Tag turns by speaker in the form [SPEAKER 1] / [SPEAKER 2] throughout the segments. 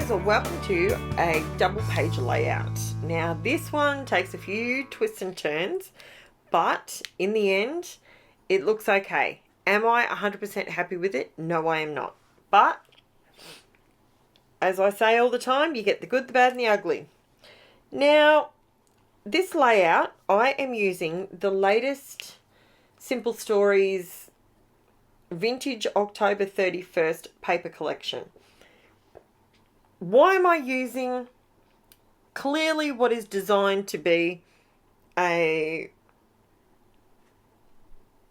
[SPEAKER 1] guys, welcome to a double page layout. Now this one takes a few twists and turns, but in the end it looks okay. Am I 100% happy with it? No, I am not. But as I say all the time, you get the good, the bad and the ugly. Now this layout, I am using the latest Simple Stories Vintage October 31st paper collection. Why am I using clearly what is designed to be a,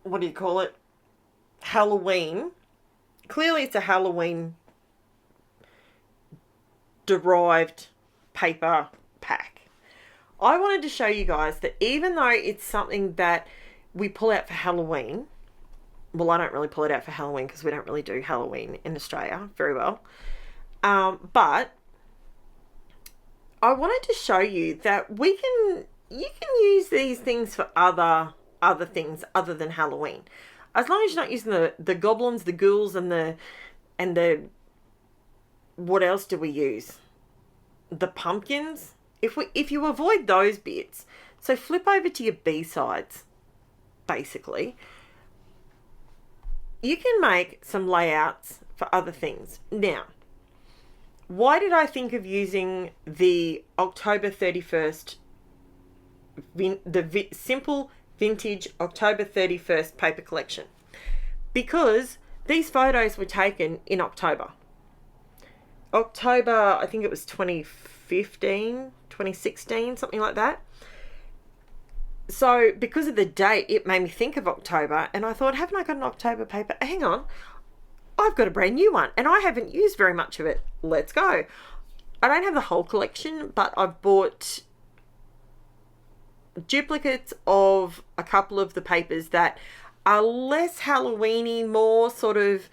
[SPEAKER 1] what do you call it, Halloween? Clearly it's a Halloween derived paper pack. I wanted to show you guys that even though it's something that we pull out for Halloween, well, I don't really pull it out for Halloween because we don't really do Halloween in Australia very well. But I wanted to show you that you can use these things for other things other than Halloween. As long as you're not using the goblins, the ghouls, and the what else do we use? The pumpkins. If you avoid those bits, so flip over to your B-sides, basically, you can make some layouts for other things. Now, why did I think of using the October 31st, Simple Vintage October 31st paper collection? Because these photos were taken in October. October, I think it was 2015, 2016, something like that. So because of the date, it made me think of October, and I thought, haven't I got an October paper? Hang on. I've got a brand new one and I haven't used very much of it. Let's go. I don't have the whole collection, but I've bought duplicates of a couple of the papers that are less Halloween-y, more sort of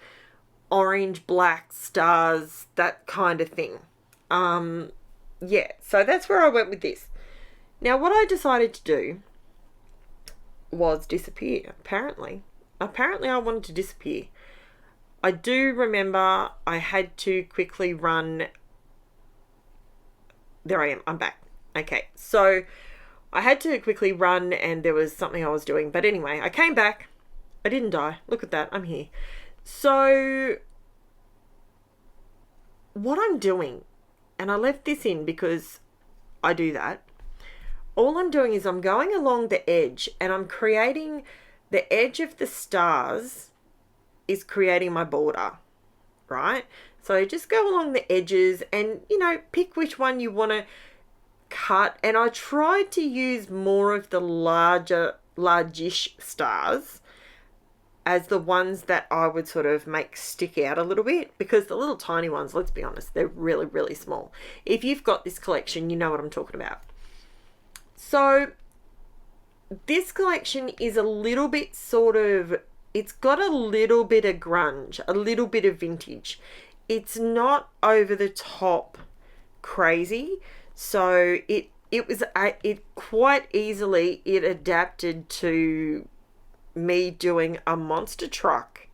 [SPEAKER 1] orange, black, stars, that kind of thing. Yeah, so that's where I went with this. Now, what I decided to do was disappear, apparently. Apparently I wanted to disappear. I do remember I had to quickly run. There I am. I'm back. Okay. So I had to quickly run and there was something I was doing. But anyway, I came back. I didn't die. Look at that. I'm here. So what I'm doing, and I left this in because I do that. All I'm doing is I'm going along the edge and I'm creating the edge of the stars is creating my border, right? So just go along the edges and, pick which one you want to cut. And I tried to use more of the largish stars as the ones that I would sort of make stick out a little bit, because the little tiny ones, let's be honest, they're really, really small. If you've got this collection, you know what I'm talking about. So this collection is a little bit sort of, it's got a little bit of grunge, a little bit of vintage. It's not over the top crazy. So it quite easily, it adapted to me doing a monster truck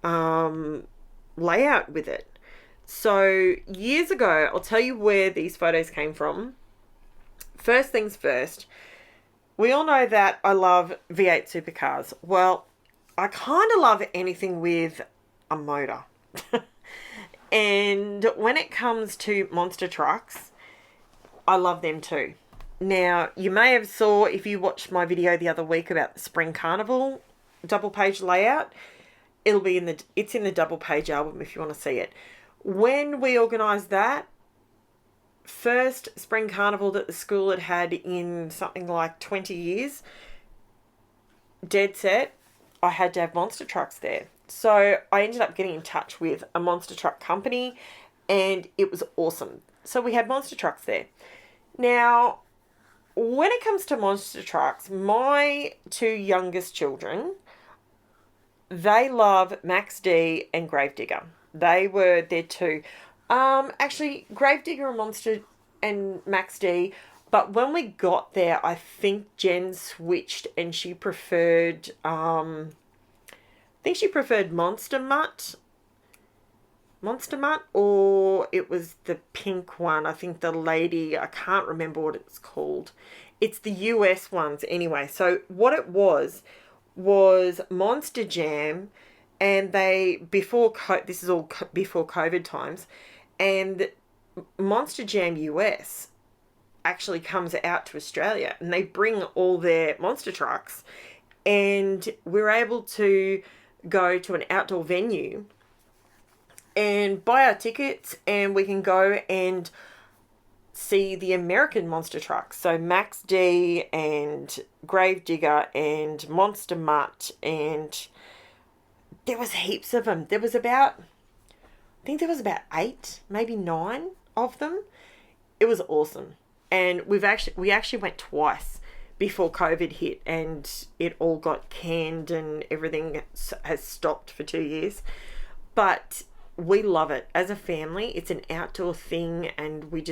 [SPEAKER 1] layout with it. So years ago, I'll tell you where these photos came from. First things first, we all know that I love V8 supercars. Well, I kind of love anything with a motor. And when it comes to monster trucks, I love them too. Now, you may have saw, if you watched my video the other week about the Spring Carnival double page layout, it's in the double page album if you want to see it. When we organised that first Spring Carnival that the school had in something like 20 years, dead set, I had to have monster trucks there. So I ended up getting in touch with a monster truck company and it was awesome. So we had monster trucks there. Now, when it comes to monster trucks, my two youngest children, they love Max D and Gravedigger. They were their two. Actually, Gravedigger and Monster and Max D. But when we got there, I think Jen switched and she preferred, Monster Mutt. Monster Mutt, or it was the pink one. I think the lady, I can't remember what it's called. It's the US ones anyway. So what it was Monster Jam, and they, this is all before COVID times, and Monster Jam US actually comes out to Australia, and they bring all their monster trucks, and we're able to go to an outdoor venue and buy our tickets, and we can go and see the American monster trucks. So Max D and Gravedigger and Monster Mutt, and there was heaps of them. There was about 8, maybe 9 of them. It was awesome. And we actually went twice before COVID hit, and it all got canned and everything has stopped for 2 years. But we love it as a family. It's an outdoor thing, and we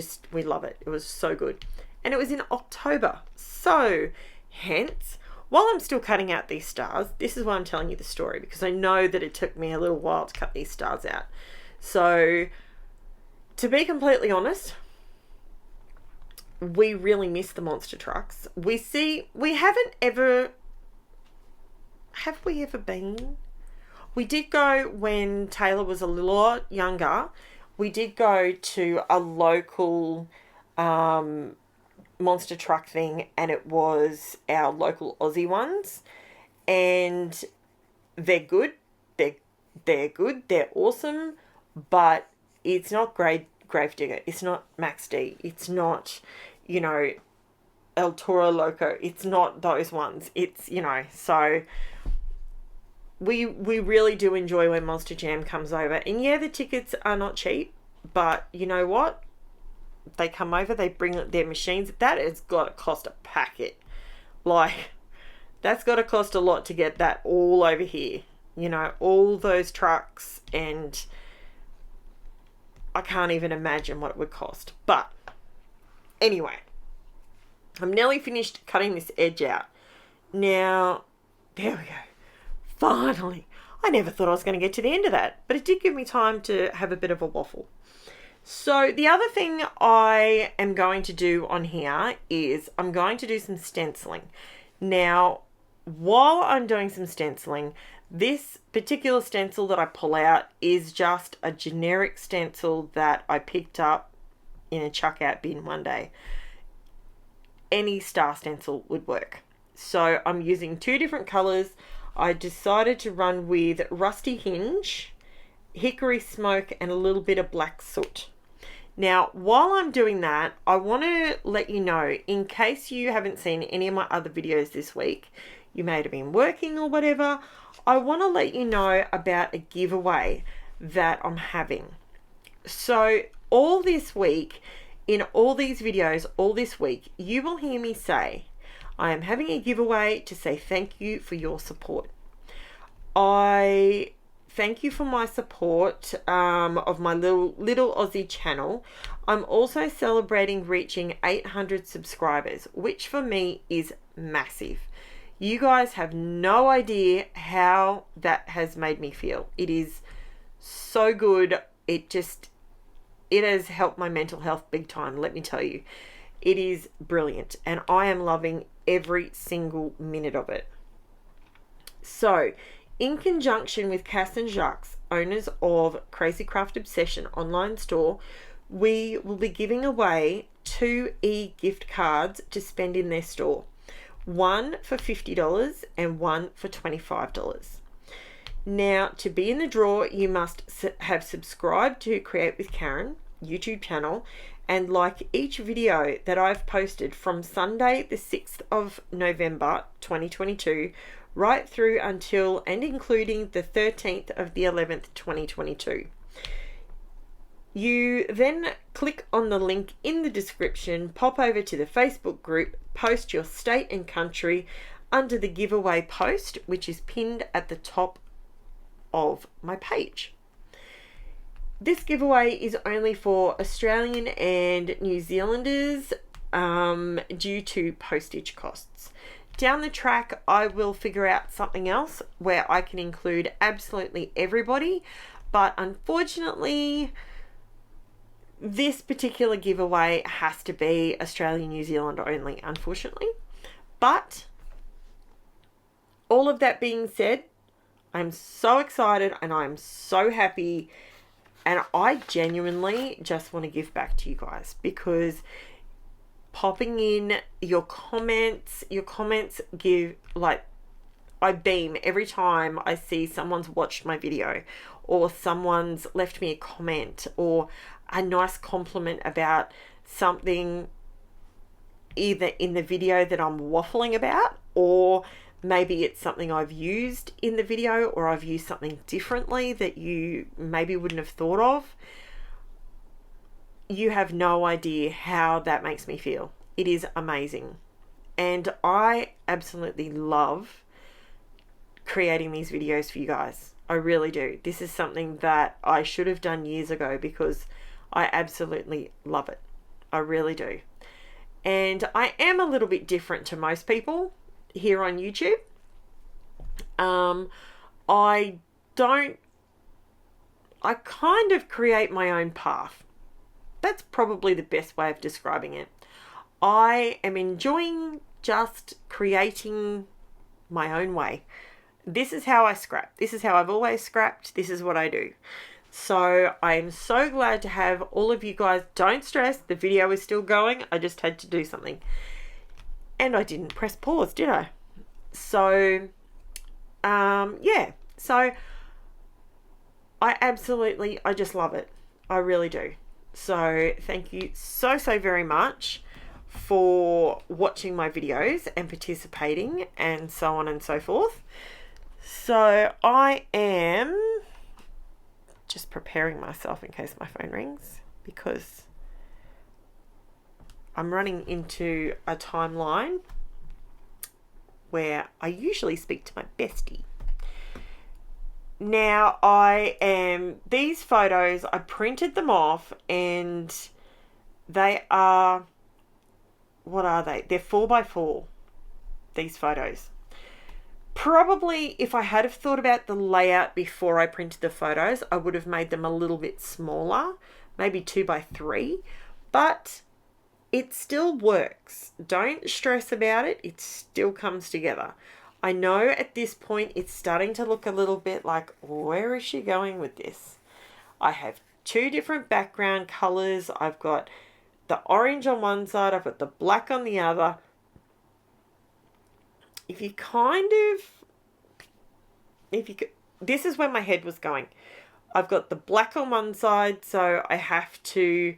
[SPEAKER 1] love it. It was so good. And it was in October. So hence, while I'm still cutting out these stars, this is why I'm telling you the story, because I know that it took me a little while to cut these stars out. So to be completely honest, we really miss the monster trucks. Have we ever been? We did go when Taylor was a lot younger. We did go to a local monster truck thing, and it was our local Aussie ones, and they're good. They're good. They're awesome, but it's not Gravedigger. It's not Max D. It's not, El Toro Loco. It's not those ones. It's, so we really do enjoy when Monster Jam comes over. And yeah, the tickets are not cheap, but you know what? They come over, they bring their machines. That has got to cost a packet. Like, that's got to cost a lot to get that all over here. All those trucks, and I can't even imagine what it would cost. But anyway, I'm nearly finished cutting this edge out. Now, there we go. Finally. I never thought I was going to get to the end of that, but it did give me time to have a bit of a waffle. So the other thing I am going to do on here is I'm going to do some stenciling. Now, while I'm doing some stenciling, this particular stencil that I pull out is just a generic stencil that I picked up in a chuck out bin one day. Any star stencil would work. So I'm using 2 different colors. I decided to run with Rusty Hinge, Hickory Smoke, and a little bit of black soot. Now, while I'm doing that, I want to let you know, in case you haven't seen any of my other videos this week, you may have been working or whatever, I want to let you know about a giveaway that I'm having. So all this week, in all these videos, all this week, you will hear me say, I am having a giveaway to say thank you for your support. I thank you for my support of my little Aussie channel. I'm also celebrating reaching 800 subscribers, which for me is massive. You guys have no idea how that has made me feel. It is so good. It has helped my mental health big time, let me tell you. It is brilliant, and I am loving every single minute of it. So, in conjunction with Cass and Jacques, owners of Crazy Craft Obsession online store, we will be giving away 2 e-gift cards to spend in their store. One for $50 and one for $25. Now, to be in the draw, you must have subscribed to Create with Karen YouTube channel and like each video that I've posted from Sunday the 6th of November 2022 right through until and including the 13th of the 11th 2022. You then click on the link in the description, pop over to the Facebook group, post your state and country under the giveaway post, which is pinned at the top of my page. This giveaway is only for Australian and New Zealanders due to postage costs. Down the track, I will figure out something else where I can include absolutely everybody, But unfortunately, this particular giveaway has to be Australia, New Zealand only, unfortunately. But all of that being said, I'm so excited and I'm so happy, and I genuinely just want to give back to you guys, because popping in your comments give, like, I beam every time I see someone's watched my video or someone's left me a comment or a nice compliment about something, either in the video that I'm waffling about, or maybe it's something I've used in the video, or I've used something differently that you maybe wouldn't have thought of. You have no idea how that makes me feel. It is amazing. And I absolutely love creating these videos for you guys. I really do. This is something that I should have done years ago, because I absolutely love it. I really do. And I am a little bit different to most people here on YouTube. I kind of create my own path. That's probably the best way of describing it. I am enjoying just creating my own way. This is how I scrap. This is how I've always scrapped. This is what I do. So I'm so glad to have all of you guys. Don't stress, the video is still going. I just had to do something. And I didn't press pause, did I? So, yeah. So I just love it. I really do. So thank you so very much for watching my videos and participating and so on and so forth. So I am just preparing myself in case my phone rings, because I'm running into a timeline where I usually speak to my bestie. Now these photos, I printed them off, and they are, what are they? They're 4x4, these photos. Probably if I had have thought about the layout before I printed the photos, I would have made them a little bit smaller, maybe 2x3, but it still works. Don't stress about it. It still comes together. I know at this point it's starting to look a little bit like, where is she going with this? I have two different background colors. I've got the orange on one side, I've got the black on the other. This is where my head was going. I've got the black on one side, so I have to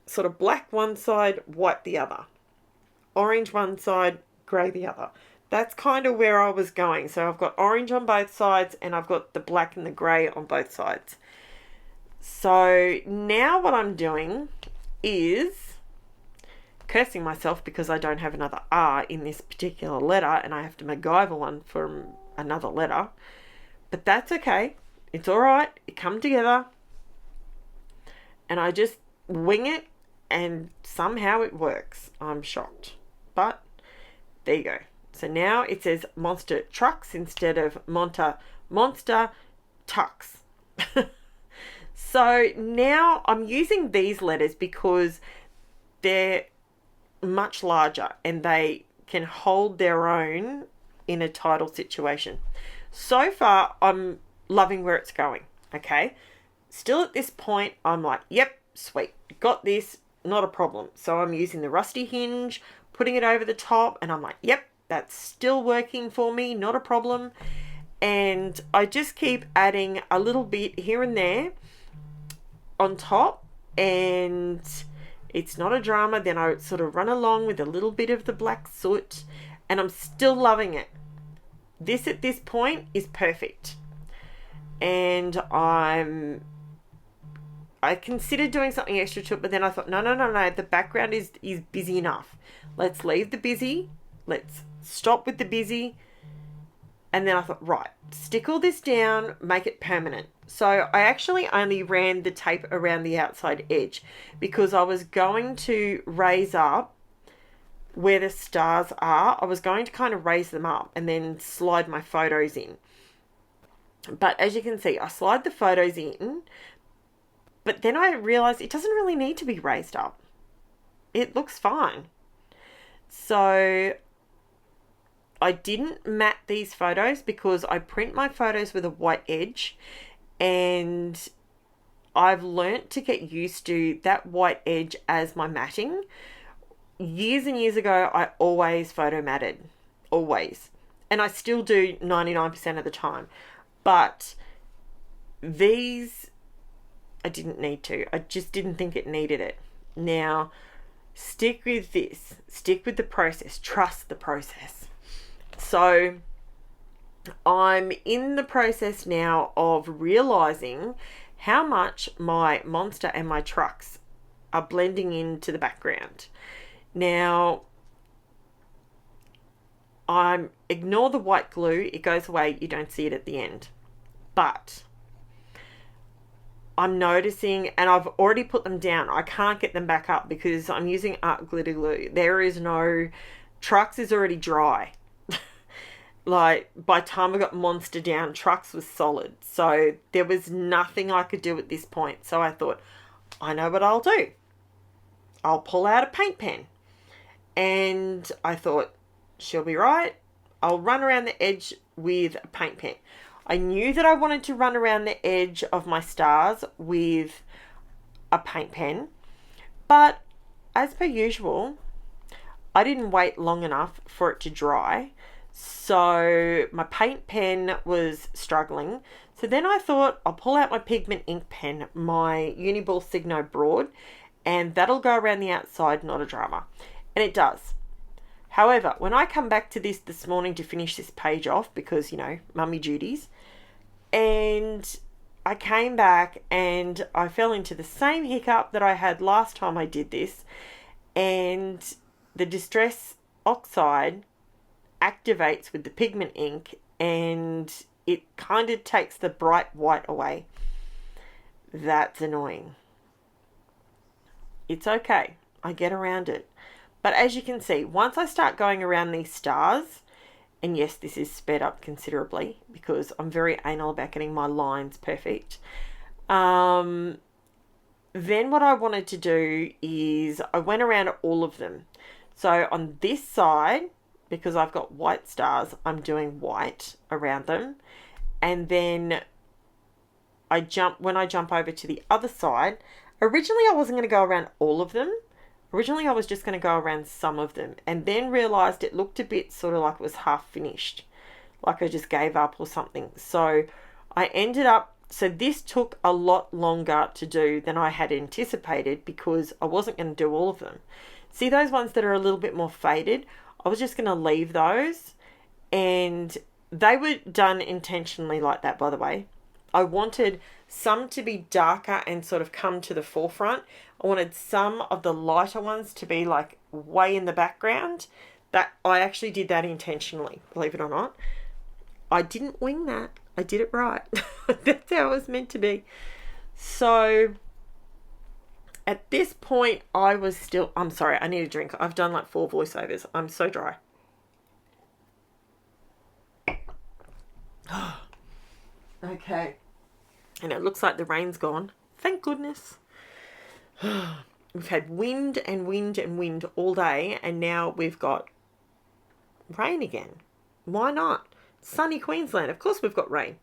[SPEAKER 1] sort of black one side, white the other. Orange one side, grey the other. That's kind of where I was going. So I've got orange on both sides, and I've got the black and the grey on both sides. So now what I'm doing is cursing myself because I don't have another R in this particular letter, and I have to MacGyver one from another letter. But that's okay. It's all right. It come together. And I just wing it, and somehow it works. I'm shocked. But there you go. So now it says Monster Trucks instead of Monster Tucks. So now I'm using these letters because they're much larger and they can hold their own in a title situation. So far, I'm loving where it's going, okay? Still at this point, I'm like, yep, sweet, got this, not a problem. So I'm using the rusty hinge, putting it over the top, and I'm like, yep, that's still working for me, not a problem. And I just keep adding a little bit here and there on top, and it's not a drama. Then I sort of run along with a little bit of the black soot, and I'm still loving it. This at this point is perfect. And I considered doing something extra to it, but then I thought, no, the background is busy enough. Let's leave the busy. Let's stop with the busy. And then I thought, right, stick all this down, make it permanent. So I actually only ran the tape around the outside edge because I was going to raise up where the stars are. I was going to kind of raise them up and then slide my photos in. But as you can see, I slide the photos in, but then I realized it doesn't really need to be raised up. It looks fine. So I didn't mat these photos because I print my photos with a white edge, and I've learnt to get used to that white edge as my matting. Years and years ago, I always photo matted. Always. And I still do 99% of the time. But these, I didn't need to. I just didn't think it needed it. Now, stick with this. Stick with the process. Trust the process. So, I'm in the process now of realizing how much my monster and my trucks are blending into the background. Now, ignore the white glue. It goes away. You don't see it at the end. But I'm noticing, and I've already put them down. I can't get them back up because I'm using art glitter glue. There is no, trucks is already dry. Like, by the time I got monster down, trucks was solid. So there was nothing I could do at this point. So I thought, I know what I'll do. I'll pull out a paint pen. And I thought, she'll be right. I'll run around the edge with a paint pen. I knew that I wanted to run around the edge of my stars with a paint pen. But as per usual, I didn't wait long enough for it to dry. So my paint pen was struggling. So then I thought I'll pull out my pigment ink pen, my Uniball Signo Broad, and that'll go around the outside, not a drama. And it does. However, when I come back to this morning to finish this page off, because, you know, mummy duties, and I came back and I fell into the same hiccup that I had last time I did this, and the Distress Oxide activates with the pigment ink and it kind of takes the bright white away. That's annoying. It's okay. I get around it. But as you can see, once I start going around these stars, and yes, this is sped up considerably because I'm very anal about getting my lines perfect. Then what I wanted to do is I went around all of them. So on this side, because I've got white stars, I'm doing white around them. And then when I jump over to the other side, originally I wasn't going to go around all of them. Originally I was just going to go around some of them, and then realized it looked a bit sort of like it was half finished, like I just gave up or something. So I ended up, so this took a lot longer to do than I had anticipated because I wasn't going to do all of them. See those ones that are a little bit more faded? I was just going to leave those, and they were done intentionally like that, by the way. I wanted some to be darker and sort of come to the forefront. I wanted some of the lighter ones to be like way in the background. That I actually did that intentionally, believe it or not. I didn't wing that. I did it right. That's how it was meant to be. So at this point, I'm sorry, I need a drink. I've done like 4 voiceovers. I'm so dry. Okay. And it looks like the rain's gone. Thank goodness. We've had wind and wind and wind all day, and now we've got rain again. Why not? Sunny Queensland. Of course we've got rain.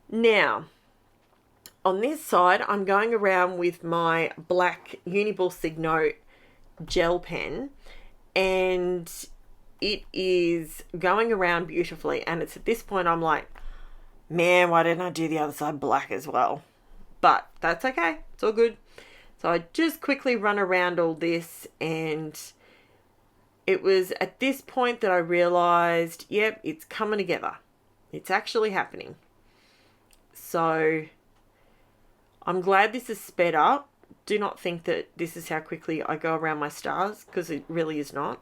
[SPEAKER 1] Now, on this side, I'm going around with my black Uniball Signo gel pen, and it is going around beautifully. And it's at this point I'm like, man, why didn't I do the other side black as well? But that's okay. It's all good. So I just quickly run around all this, and it was at this point that I realized, yep, it's coming together. It's actually happening. So I'm glad this is sped up. Do not think that this is how quickly I go around my stars, because it really is not.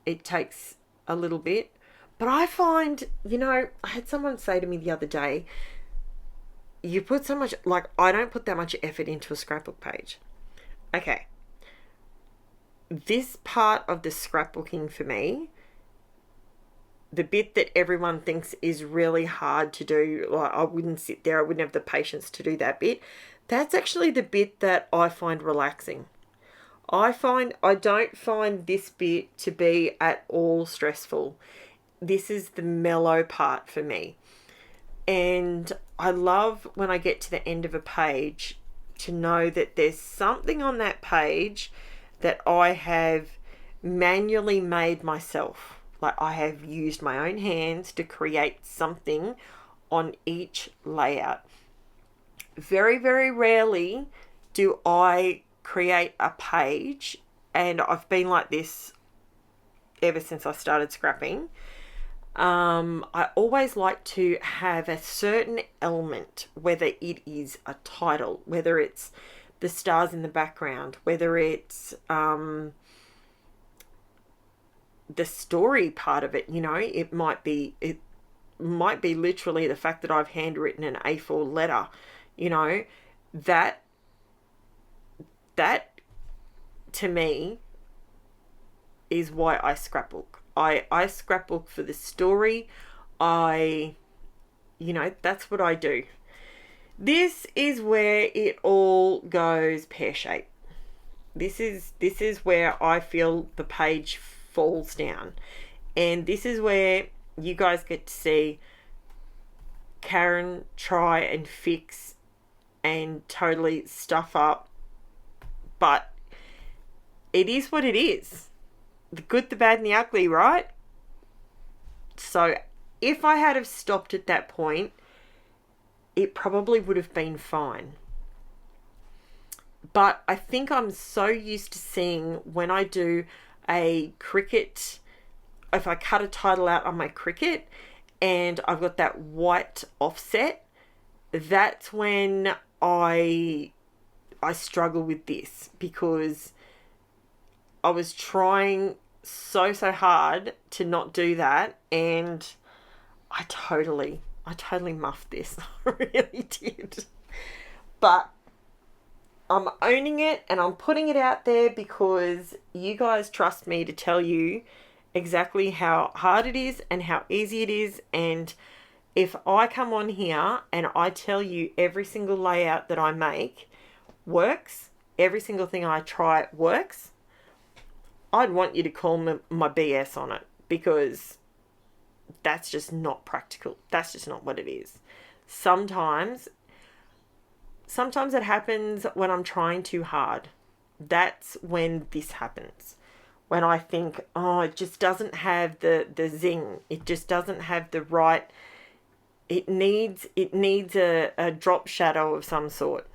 [SPEAKER 1] It takes a little bit. But I find, I had someone say to me the other day, you put so much, like, I don't put that much effort into a scrapbook page. Okay. This part of the scrapbooking for me the bit that everyone thinks is really hard to do, like I wouldn't sit there, I wouldn't have the patience to do that bit. That's actually the bit that I find relaxing. I don't find this bit to be at all stressful. This is the mellow part for me. And I love when I get to the end of a page to know that there's something on that page that I have manually made myself. Like I have used my own hands to create something on each layout. Very, very rarely do I create a page, and I've been like this ever since I started scrapping. I always like to have a certain element, whether it is a title, whether it's the stars in the background, whether it's the story part of it. It might be literally the fact that I've handwritten an A4 letter, that to me is why I scrapbook. I scrapbook for the story. That's what I do. This is where it all goes pear-shaped. This is where I feel the page falls down. And this is where you guys get to see Karen try and fix and totally stuff up. But it is what it is. The good, the bad, and the ugly, right? So if I had have stopped at that point, it probably would have been fine. But I think I'm so used to seeing when I do a cricket, if I cut a title out on my cricket and I've got that white offset, that's when I struggle with this, because I was trying so hard to not do that, and I totally muffed this. I really did. But I'm owning it and I'm putting it out there because you guys trust me to tell you exactly how hard it is and how easy it is. And if I come on here and I tell you every single layout that I make works, every single thing I try works, I'd want you to call my BS on it, because that's just not practical. That's just not what it is. Sometimes it happens when I'm trying too hard. That's when this happens. When I think, oh, it just doesn't have the zing. It just doesn't have the right. It needs a drop shadow of some sort.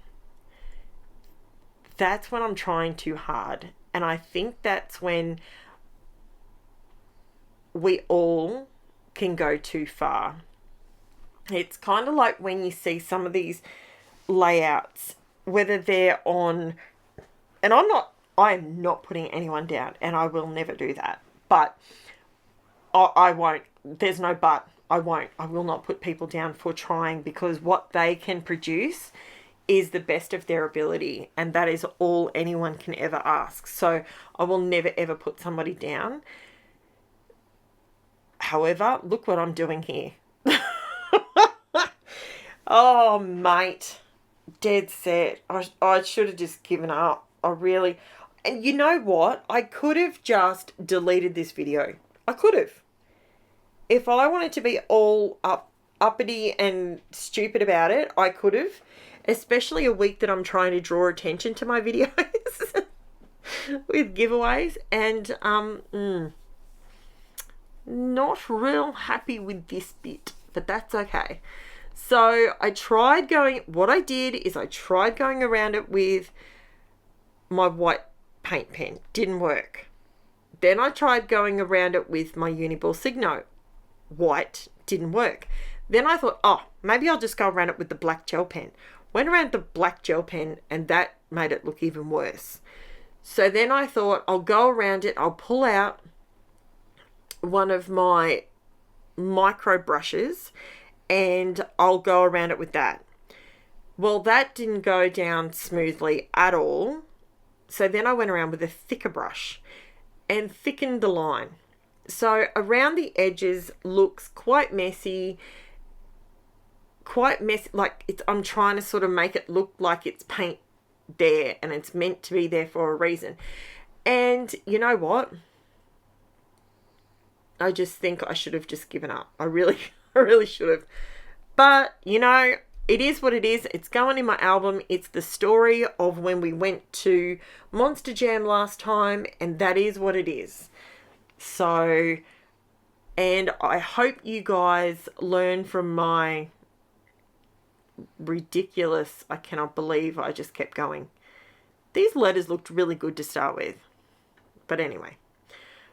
[SPEAKER 1] That's when I'm trying too hard. And I think that's when we all can go too far. It's kind of like when you see some of these layouts, whether they're on, and I am not putting anyone down, and I will never do that, but I won't. There's no but. I won't. I will not put people down for trying, because what they can produce is the best of their ability, and that is all anyone can ever ask. So I will never ever put somebody down. However, look what I'm doing here. Oh, mate. Dead set. I should have just given up. And you know what? I could have just deleted this video. I could have. If I wanted to be all uppity and stupid about it, I could have. Especially a week that I'm trying to draw attention to my videos with giveaways. And not real happy with this bit, but that's okay. So what I did is I tried going around it with my white paint pen. Didn't work. Then I tried going around it with my Uniball Signo. White. Didn't work. Then I thought, oh, maybe I'll just go around it with the black gel pen. Went around the black gel pen, and that made it look even worse. So then I thought, I'll go around it. I'll pull out one of my micro brushes and I'll go around it with that. Well, that didn't go down smoothly at all. So then I went around with a thicker brush and thickened the line. So around the edges looks quite messy, like I'm trying to sort of make it look like it's paint there and it's meant to be there for a reason. And you know what? I just think I should have just given up. I really should have. But, you know, it is what it is. It's going in my album. It's the story of when we went to Monster Jam last time, and that is what it is. So, and I hope you guys learn from my ridiculous, I cannot believe I just kept going. These letters looked really good to start with. But anyway,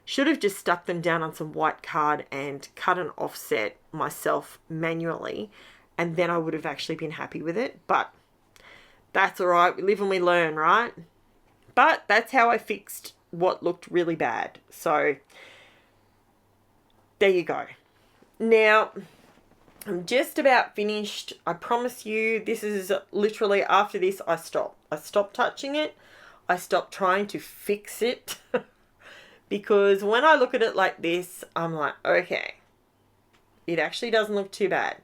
[SPEAKER 1] should have just stuck them down on some white card and cut an offset myself manually, and then I would have actually been happy with it. But that's all right. We live and we learn, right? But that's how I fixed what looked really bad. So there you go. Now, I'm just about finished. I promise you, this is literally, after this, I stopped touching it. I stopped trying to fix it. Because when I look at it like this, I'm like, okay, it actually doesn't look too bad.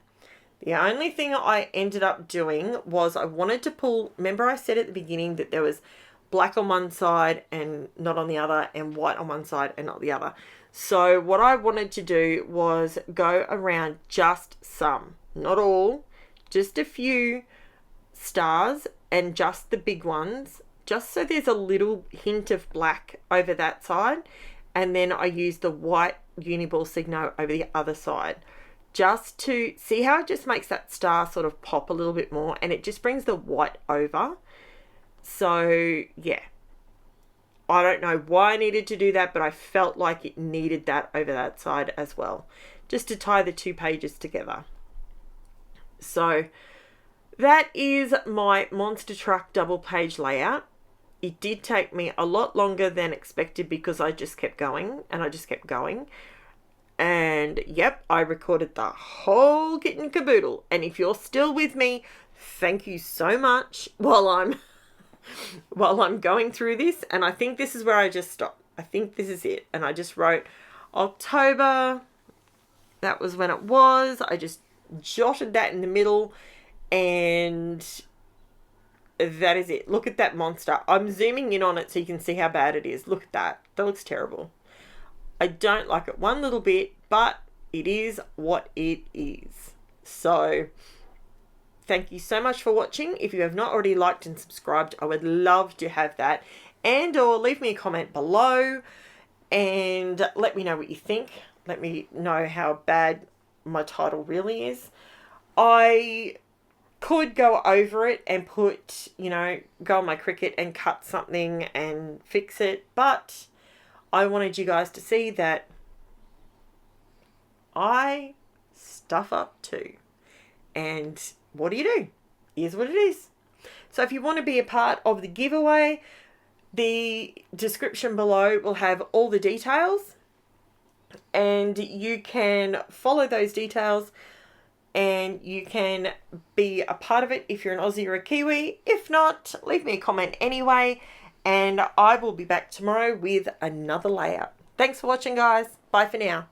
[SPEAKER 1] The only thing I ended up doing was I wanted to pull, remember I said at the beginning that there was black on one side and not on the other, and white on one side and not the other. So what I wanted to do was go around just some, not all, just a few stars and just the big ones, just so there's a little hint of black over that side. And then I use the white Uniball Signo over the other side, just to see how it just makes that star sort of pop a little bit more, and it just brings the white over. So yeah, I don't know why I needed to do that, but I felt like it needed that over that side as well, just to tie the two pages together. So that is my monster truck double page layout. It did take me a lot longer than expected because I just kept going and I just kept going. And yep, I recorded the whole kit and caboodle. And if you're still with me, thank you so much while I'm going through this. And I think this is where I just stopped. I think this is it. And I just wrote October. That was when it was. I just jotted that in the middle, and that is it. Look at that monster. I'm zooming in on it so you can see how bad it is. Look at that. That looks terrible. I don't like it one little bit, but it is what it is. So thank you so much for watching. If you have not already liked and subscribed, I would love to have that. And or leave me a comment below and let me know what you think. Let me know how bad my title really is. I could go over it and put, you know, go on my Cricut and cut something and fix it, but I wanted you guys to see that I stuff up too. And what do? Here's what it is. So if you want to be a part of the giveaway, the description below will have all the details, and you can follow those details and you can be a part of it if you're an Aussie or a Kiwi. If not, leave me a comment anyway, and I will be back tomorrow with another layout. Thanks for watching, guys. Bye for now.